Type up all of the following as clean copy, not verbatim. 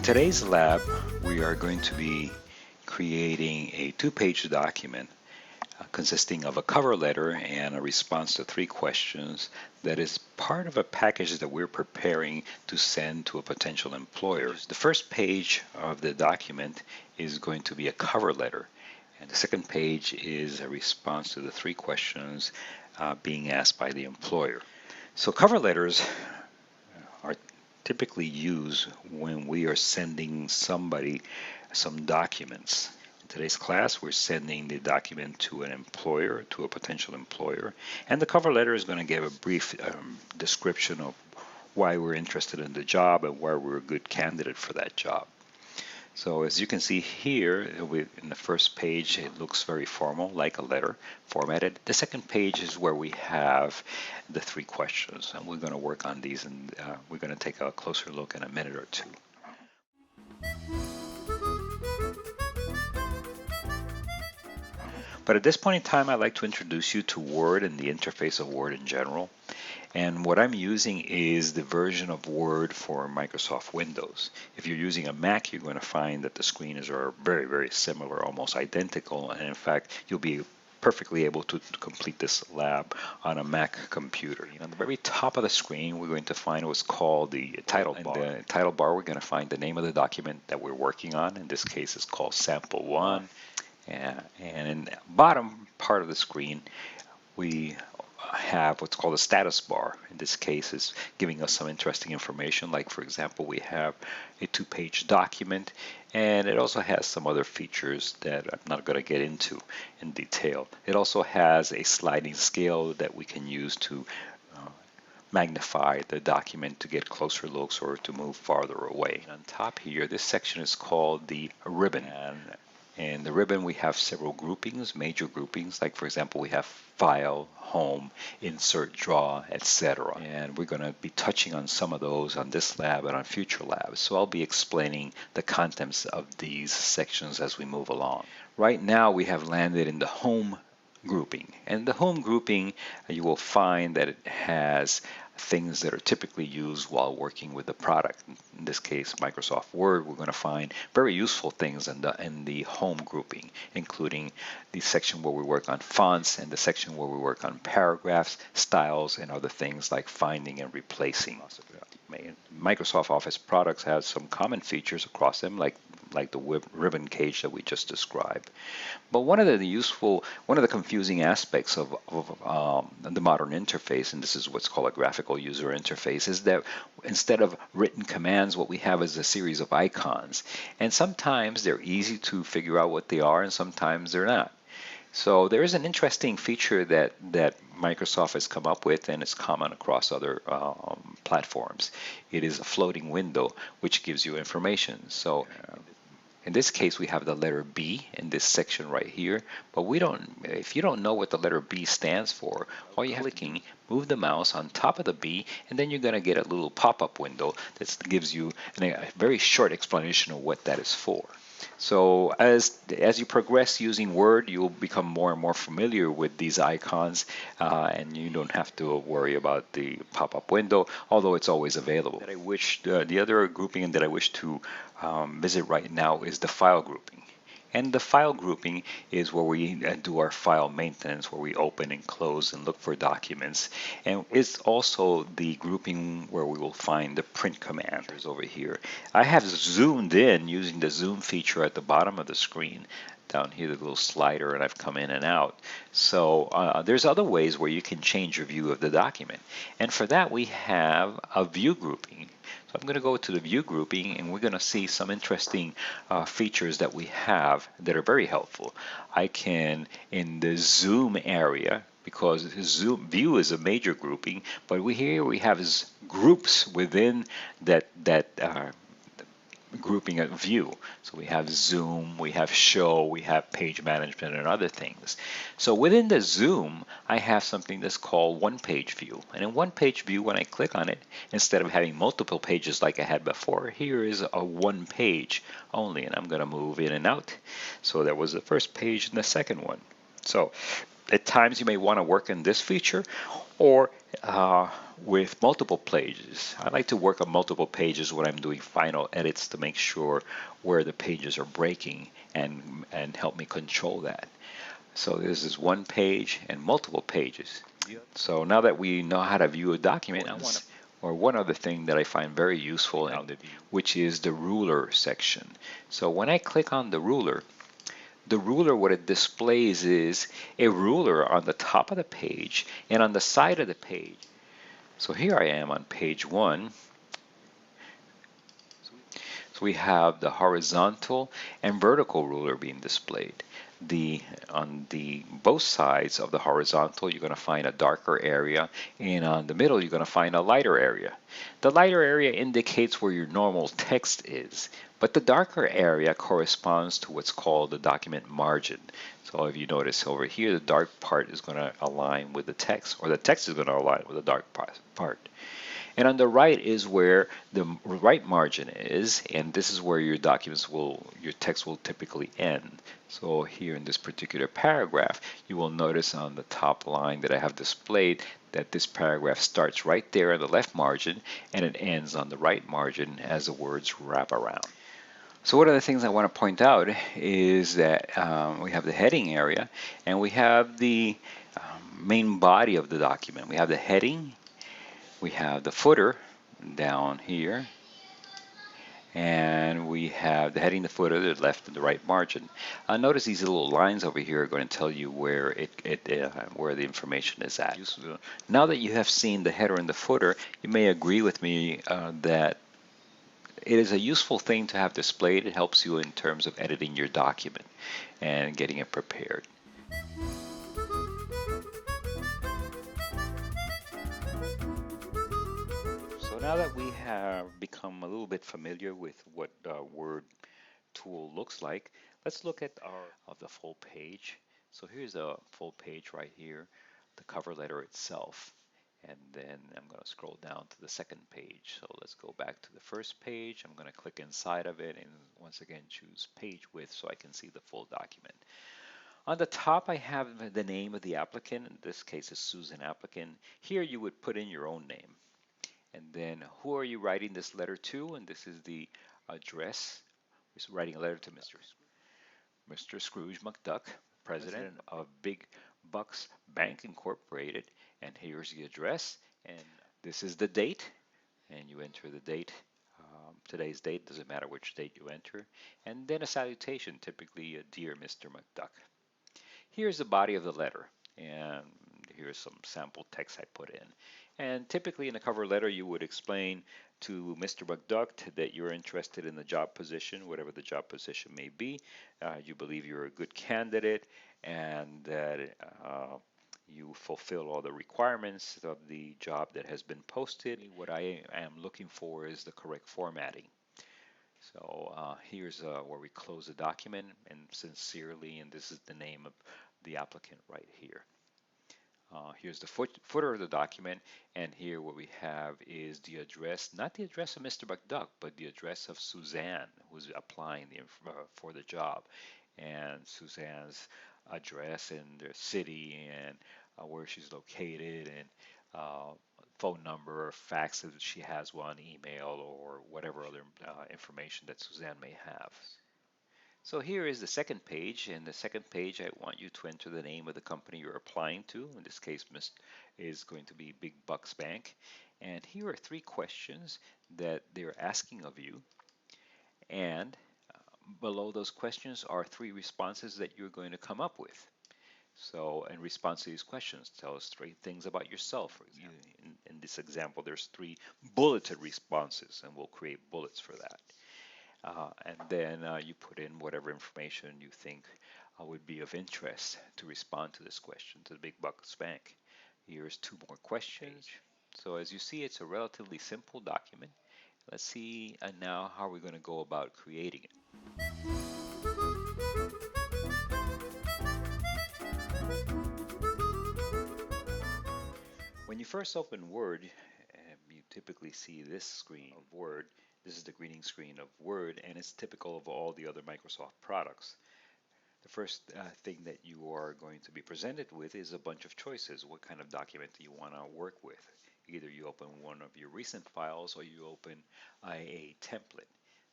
today's lab, we are going to be creating a two-page document consisting of a cover letter and a response to 3 questions that is part of a package that we're preparing to send to a potential employer. The first page of the document is going to be a cover letter, and the second page is a response to the 3 questions being asked by the employer. So cover letters are typically used when we are sending somebody some documents. In today's class, we're sending the document to an employer, to a potential employer, and the cover letter is going to give a brief description of why we're interested in the job and why we're a good candidate for that job. So as you can see here, in the first page, it looks very formal, like a letter, formatted. The second page is where we have the 3 questions, and we're going to work on these, and we're going to take a closer look in a minute or two. But at this point in time, I'd like to introduce you to Word and the interface of Word in general. And what I'm using is the version of Word for Microsoft Windows. If you're using a Mac, you're going to find that the screens are very, very similar, almost identical. And in fact, you'll be perfectly able to complete this lab on a Mac computer. On the very top of the screen, we're going to find what's called the title bar. In the title bar, we're going to find the name of the document that we're working on. In this case, it's called Sample 1. And in the bottom part of the screen, we have what's called a status bar. In this case, it's giving us some interesting information, like, for example, we have a 2-page document, and it also has some other features that I'm not going to get into in detail. It also has a sliding scale that we can use to magnify the document to get closer looks or to move farther away. And on top here, this section is called the ribbon. And the ribbon, we have several groupings, major groupings, like, for example, we have File, Home, Insert, Draw, etc. And we're going to be touching on some of those on this lab and on future labs. So I'll be explaining the contents of these sections as we move along. Right now, we have landed in the Home grouping. And the Home grouping, you will find that it has things that are typically used while working with the product. In this case, Microsoft Word, we're going to find very useful things in the Home grouping, including the section where we work on fonts and the section where we work on paragraphs, styles, and other things like finding and replacing. Microsoft Office products have some common features across them, like the ribbon cage that we just described. But one of the confusing aspects of the modern interface, and this is what's called a graphical user interface, is that instead of written commands, what we have is a series of icons. And sometimes they're easy to figure out what they are, and sometimes they're not. So there is an interesting feature that Microsoft has come up with, and it's common across other platforms. It is a floating window which gives you information. So in this case, we have the letter B in this section right here, but if you don't know what the letter B stands for, all you have to move the mouse on top of the B, and then you're going to get a little pop-up window that gives you a very short explanation of what that is for. So as you progress using Word, you'll become more and more familiar with these icons, and you don't have to worry about the pop-up window, although it's always available. The other grouping that I wish to visit right now is the file grouping. And the file grouping is where we do our file maintenance, where we open and close and look for documents. And it's also the grouping where we will find the print commanders over here. I have zoomed in using the zoom feature at the bottom of the screen. Down here, the little slider, and I've come in and out. So there's other ways where you can change your view of the document. And for that, we have a view grouping. So I'm going to go to the view grouping, and we're going to see some interesting features that we have that are very helpful. I can, in the zoom area, because zoom view is a major grouping, but here we have groups within that grouping of view. So we have zoom, we have show, we have page management, and other things. So within the zoom, I have something that's called one-page view. And in one-page view, when I click on it, instead of having multiple pages like I had before, here is a one page only, and I'm going to move in and out. So there was the first page and the second one. So at times you may want to work in this feature or with multiple pages. I like to work on multiple pages when I'm doing final edits to make sure where the pages are breaking and help me control that. So this is one page and multiple pages. So now that we know how to view a document, or one other thing that I find very useful in the view, which is the ruler section. So when I click on the ruler, what it displays is a ruler on the top of the page and on the side of the page. So here I am on page 1. So we have the horizontal and vertical ruler being displayed. On the both sides of the horizontal, you're going to find a darker area, and on the middle, you're going to find a lighter area. The lighter area indicates where your normal text is, but the darker area corresponds to what's called the document margin. So if you notice over here, the dark part is going to align with the text, or the text is going to align with the dark part. And on the right is where the right margin is, and this is where your your text will typically end. So here in this particular paragraph, you will notice on the top line that I have displayed that this paragraph starts right there on the left margin and it ends on the right margin as the words wrap around. So one of the things I want to point out is that we have the heading area and we have the main body of the document. We have the heading, we have the footer down here, and we have the heading, the footer, the left and the right margin. Notice these little lines over here are going to tell you where where the information is at. Now that you have seen the header and the footer, you may agree with me that it is a useful thing to have displayed. It helps you in terms of editing your document and getting it prepared. So now that we have become a little bit familiar with what Word tool looks like, let's look at our of the full page. So here's a full page right here, the cover letter itself. And then I'm going to scroll down to the second page. So let's go back to the first page. I'm going to click inside of it and once again choose page width so I can see the full document. On the top I have the name of the applicant. In this case it's Susan Applicant. Here you would put in your own name. And then who are you writing this letter to? And this is the address. We're writing a letter to Mr. Scrooge McDuck, president of Big Bucks Bank Incorporated. And here's the address. And this is the date. And you enter the date. Today's date, doesn't matter which date you enter. And then a salutation, typically, Dear Mr. McDuck. Here's the body of the letter. And here's some sample text I put in. And typically in a cover letter, you would explain to Mr. McDuck that you're interested in the job position, whatever the job position may be. You believe you're a good candidate and that you fulfill all the requirements of the job that has been posted. What I am looking for is the correct formatting. So here's where we close the document, and sincerely, and this is the name of the applicant right here. Here's the footer of the document, and here what we have is the address, not the address of Mr. McDuck, but the address of Suzanne, who's applying for the job, and Suzanne's address and their city and where she's located and phone number or fax if she has one, email, or whatever other information that Suzanne may have. So here is the second page. In the second page, I want you to enter the name of the company you're applying to. In this case, is going to be Big Bucks Bank. And here are 3 questions that they're asking of you. And below those questions are 3 responses that you're going to come up with. So in response to these questions, tell us 3 things about yourself. For example, in this example, there's 3 bulleted responses, and we'll create bullets for that. And then you put in whatever information you think would be of interest to respond to this question to the Big Bucks Bank. Here's 2 more questions. So as you see, it's a relatively simple document. Let's see now how we're going to go about creating it. When you first open Word, you typically see this screen of Word. This is the greeting screen of Word, and it's typical of all the other Microsoft products. The first thing that you are going to be presented with is a bunch of choices. What kind of document do you want to work with? Either you open one of your recent files or you open a template.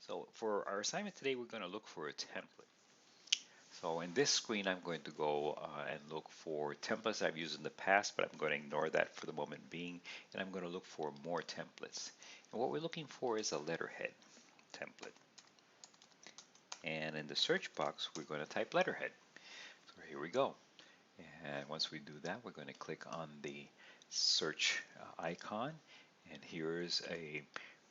So for our assignment today, we're going to look for a template. So in this screen, I'm going to go and look for templates I've used in the past, but I'm going to ignore that for the moment being, and I'm going to look for more templates. And what we're looking for is a letterhead template. And in the search box, we're going to type letterhead. So here we go. And once we do that, we're going to click on the search icon. And here's a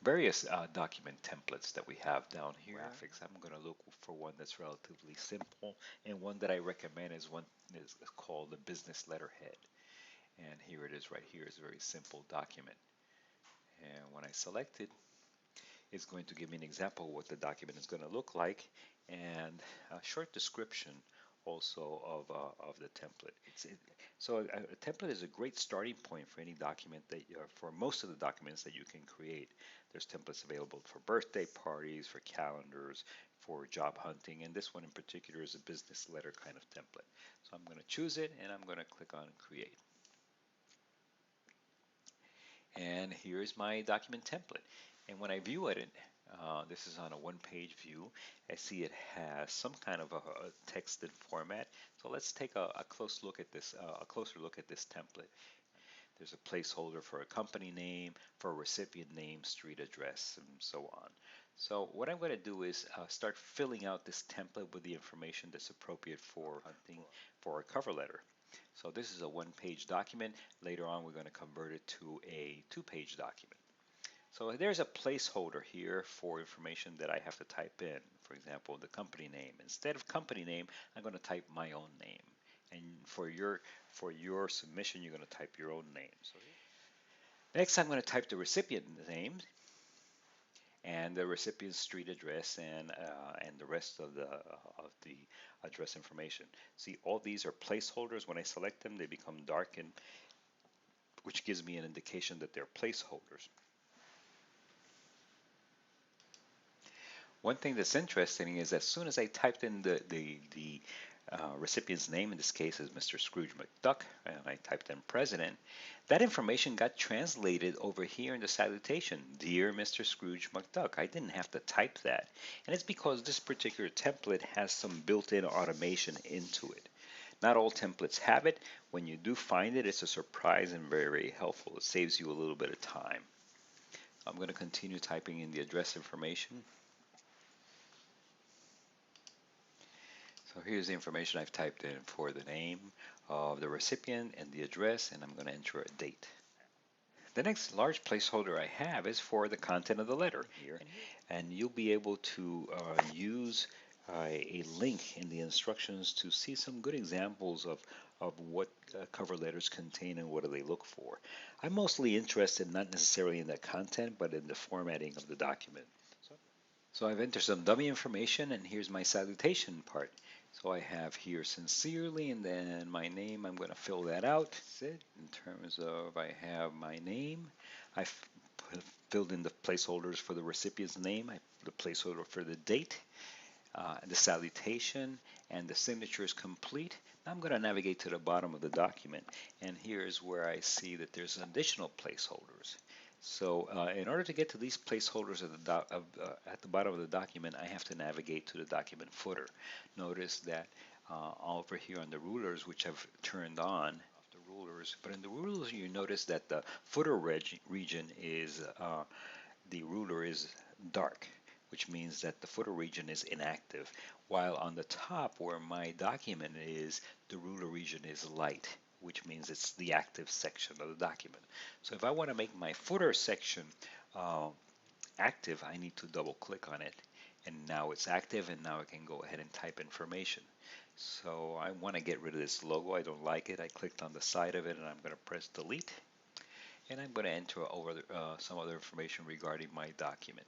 various document templates that we have down here. Graphics. I'm going to look for one that's relatively simple, and one that I recommend is one is called the business letterhead. And here it is right here. It's a very simple document. And when I select it, it's going to give me an example of what the document is going to look like and a short description also of the template. So a template is a great starting point for any document that for most of the documents that you can create. There's templates available for birthday parties, for calendars, for job hunting, and this one in particular is a business letter kind of template. So I'm going to choose it and I'm going to click on create. And here's my document template. And when I view it, this is on a one-page view. I see it has some kind of a texted format. So let's take a close look at this, a closer look at this template. There's a placeholder for a company name, for a recipient name, street address, and so on. So what I'm going to do is start filling out this template with the information that's appropriate for hunting for a cover letter. So this is a one-page document. Later on, we're going to convert it to a two-page document. So there's a placeholder here for information that I have to type in. For example, the company name. Instead of company name, I'm going to type my own name. And for your submission, you're going to type your own name. So next, I'm going to type the recipient name and the recipient's street address and the rest of the address information. See, all these are placeholders. When I select them, they become darkened, which gives me an indication that they're placeholders. One thing that's interesting is as soon as I typed in the recipient's name, in this case is Mr. Scrooge McDuck, and I typed in President, that information got translated over here in the salutation, Dear Mr. Scrooge McDuck. I didn't have to type that. And it's because this particular template has some built-in automation into it. Not all templates have it. When you do find it, it's a surprise and very, very helpful. It saves you a little bit of time. I'm going to continue typing in the address information. So here's the information I've typed in for the name of the recipient and the address, and I'm going to enter a date. The next large placeholder I have is for the content of the letter here, and you'll be able to use a link in the instructions to see some good examples of what cover letters contain and what do they look for. I'm mostly interested not necessarily in the content, but in the formatting of the document. So I've entered some dummy information, and here's my salutation part. So I have here sincerely, and then my name, I'm going to fill that out. That's it. In terms of, I have my name. I've filled in the placeholders for the recipient's name, the placeholder for the date, the salutation, and the signature is complete. Now I'm going to navigate to the bottom of the document, and here's where I see that there's additional placeholders. So in order to get to these placeholders at the bottom of the document, I have to navigate to the document footer. Notice that over here on the rulers, which I've turned on, the rulers, but in the rulers you notice that the footer region is, the ruler is dark, which means that the footer region is inactive, while on the top where my document is, the ruler region is light, which means it's the active section of the document. So if I want to make my footer section active, I need to double click on it, and now it's active, and now I can go ahead and type information. So I want to get rid of this logo. I don't like it. I clicked on the side of it, and I'm going to press delete, and I'm going to enter over some other information regarding my document.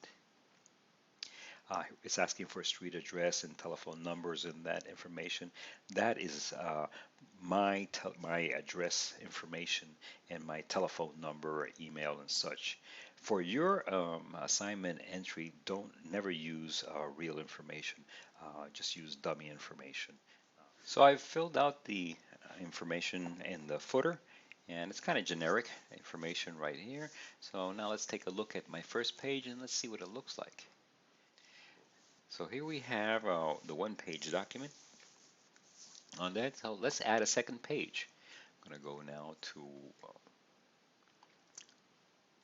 It's asking for a street address and telephone numbers and that information. That is my address information and my telephone number, or email, and such. For your assignment entry, never use real information. Just use dummy information. So I've filled out the information in the footer, and it's kind of generic information right here. So now let's take a look at my first page and let's see what it looks like. So here we have the one-page document on that. So let's add a second page. I'm going to go now to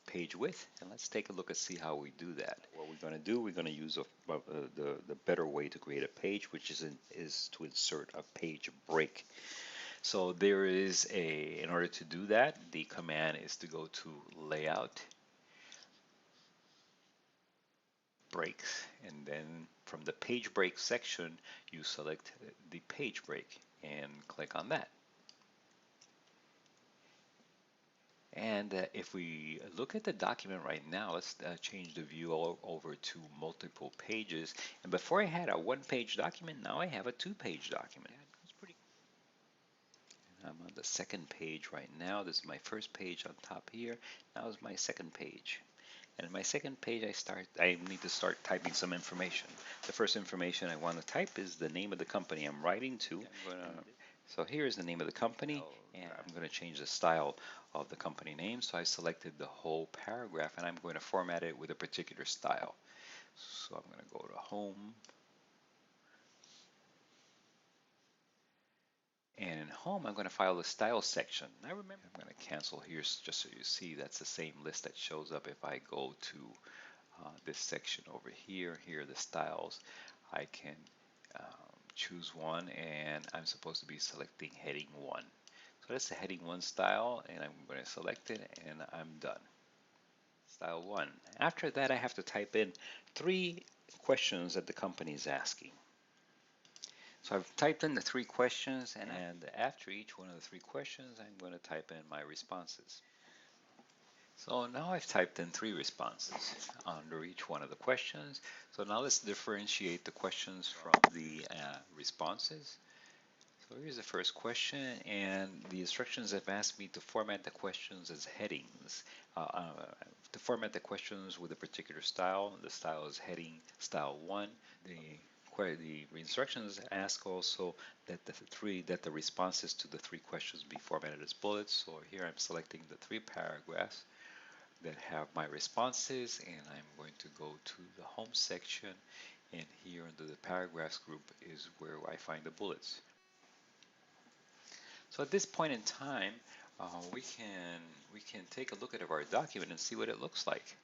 page width, and let's take a look and see how we do that. What we're going to do, we're going to use the better way to create a page, which is to insert a page break. So there is in order to do that, the command is to go to Layout, Breaks, and then from the page break section, you select the page break and click on that. And if we look at the document right now, let's change the view over to multiple pages. And before I had a one-page document, now I have a two-page document. I'm on the second page right now. This is my first page on top here. Now is my second page. And in my second page, I need to start typing some information. The first information I want to type is the name of the company I'm writing to. So here's the name of the company, and I'm going to change the style of the company name. So I selected the whole paragraph, and I'm going to format it with a particular style. So I'm going to go to Home. And in Home, I'm going to file the Style section. Now remember, I'm going to cancel here just so you see that's the same list that shows up if I go to this section over here. Here are the styles. I can choose one, and I'm supposed to be selecting heading 1. So that's the heading 1 style, and I'm going to select it, and I'm done. Style 1. After that, I have to type in 3 questions that the company is asking. So I've typed in the 3 questions, and after each one of the 3 questions, I'm going to type in my responses. So now I've typed in 3 responses under each one of the questions. So now let's differentiate the questions from the responses. So here's the first question, and the instructions have asked me to format the questions as headings. To format the questions with a particular style. The style is heading style 1. The instructions ask also that the responses to the 3 questions be formatted as bullets. So here I'm selecting the 3 paragraphs that have my responses, and I'm going to go to the Home section, and here under the paragraphs group is where I find the bullets. So at this point in time, we can take a look at our document and see what it looks like.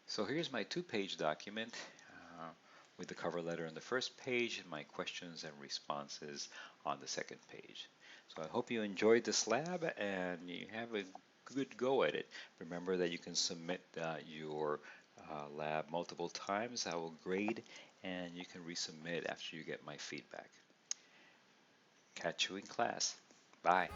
So here's my 2-page document with the cover letter on the first page and my questions and responses on the second page. So I hope you enjoyed this lab and you have a good go at it. Remember that you can submit your lab multiple times. I will grade, and you can resubmit after you get my feedback. Catch you in class. Bye.